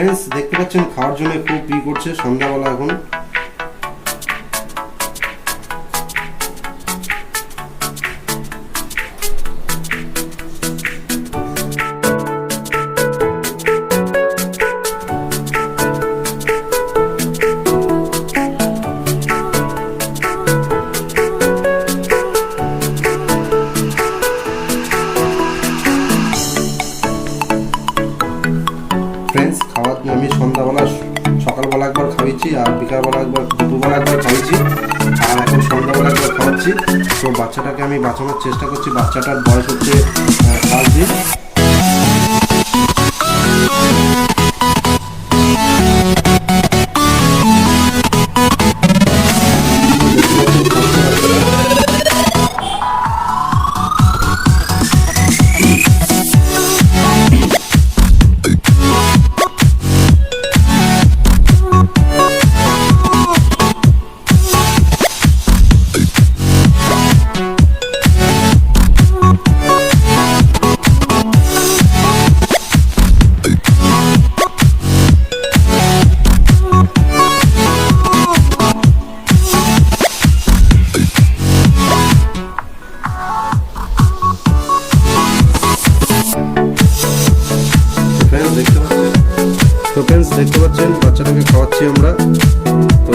Friends দেখতে পাচ্ছেন খাওয়ার জন্য খুব করছে সন্ধ্যাবেলা এখন। ফ্রেন্ডস আমি সন্ধ্যাবেলা সকালবেলা একবার খাওয়াচ্ছি আর বিকালবেলা একবার দুপুরবেলা একবার খাওয়াচ্ছি আর এখন সন্ধ্যাবেলা একবার খাওয়াচ্ছি। তো বাচ্চাটাকে আমি বাঁচানোর চেষ্টা করছি। বাচ্চাটার বয়স হচ্ছে 5 দিন। তো ফ্রেন্ডস দেখতে পাচ্ছেন বাচ্চাটাকে খাওয়াচ্ছি আমরা। তো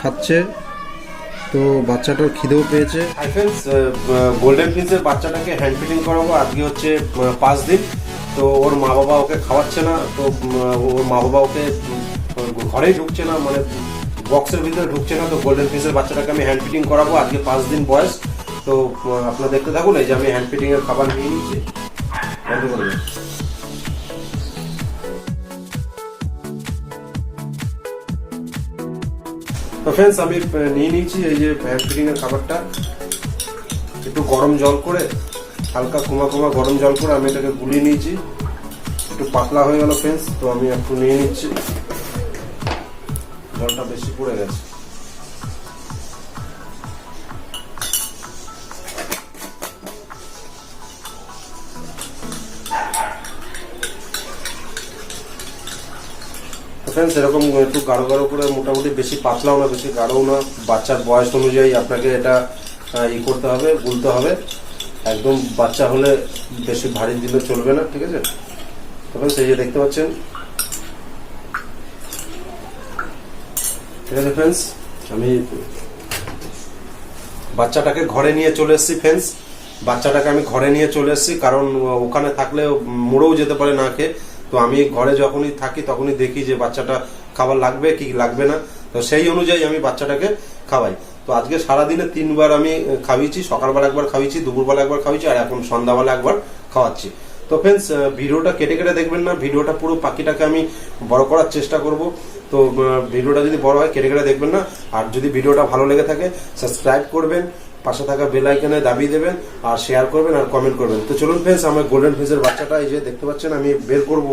খাচ্ছে, তো বাচ্চাটার খিদেও পেয়েছে। হাই ফ্রেন্ডস, গোল্ডেন ফিন্সের বাচ্চাটাকে হ্যান্ড ফিডিং করাবো। আজকে হচ্ছে 5 দিন। তো ওর মা বাবা ওকে খাওয়াচ্ছে না। তো ওর মা বাবা ওকে ঘরেই ঢুকছে না, মানে বক্সের ভিতরে ঢুকছে না। তো গোল্ডেন ফিন্সের বাচ্চাটাকে আমি হ্যান্ড ফিডিং করাবো। আজকে 5 দিন বয়স। তো আপনারা দেখতে থাকুন। এই যে আমি হ্যান্ড ফিডিং এর খাবার নিয়ে নিচ্ছি। তো ফ্রেন্ডস আমি নিয়ে নিয়েছি এই যে হ্যান্ড ফিডিং এর খাবারটা। একটু গরম জল করে, হালকা কুমা গরম জল করে আমি এটাকে গুলিয়ে নিয়েছি। একটু পাতলা হয়ে গেল ফ্রেন্ডস। তো আমি একটু নিয়ে নিচ্ছি, জলটা বেশি পড়ে গেছে। ফ্রেন্ডস এরকম একটু গাঢ় করে, মোটামুটি বেশি পাতলাও না বেশি গাঢ়ও না। বাচ্চার বয়স অনুযায়ী আপনাকে এটা করতে হবে, গুলতে হবে। একদম বাচ্চা হলে বেশি ভারী দিলে চলবে না, ঠিক আছে? তো ফ্রেন্ডস এই যে দেখতে পাচ্ছেন, ঠিক আছে ফ্রেন্ডস। আমি বাচ্চাটাকে ঘরে নিয়ে চলে এসেছি ফ্রেন্ডস। বাচ্চাটাকে আমি ঘরে নিয়ে চলে এসেছি, কারণ ওখানে থাকলে মরেও যেতে পারে না খেয়ে। তো আমি ঘরে যখনই থাকি তখনই দেখি যে বাচ্চাটা খাবার লাগবে কি লাগবে না। তো সেই অনুযায়ী আমি বাচ্চাটাকে খাওয়াই। তো আজকে সারাদিনে 3 বার আমি খাওয়াইছি। সকালবেলা একবার খাওয়াইছি, দুপুরবেলা একবার খাওয়াইছি, আর এখন সন্ধ্যাবেলা একবার খাওয়াচ্ছি। তো ফ্রেন্ডস ভিডিওটা কেটে দেখবেন না। ভিডিওটা পুরো পাখিটাকে আমি বড় করার চেষ্টা করব। তো ভিডিওটা যদি বড় হয় কেটে দেখবেন না। আর যদি ভিডিওটা ভালো লেগে থাকে সাবস্ক্রাইব করবেন, পাশে থাকা বেল আইকনে দাবিয়ে দেবেন, আর শেয়ার করবেন আর কমেন্ট করবেন। তো চলুন ফ্রেন্ডস, আমার গোল্ডেন ফিন্সের বাচ্চাটা এই যে দেখতে পাচ্ছেন আমি বের করব।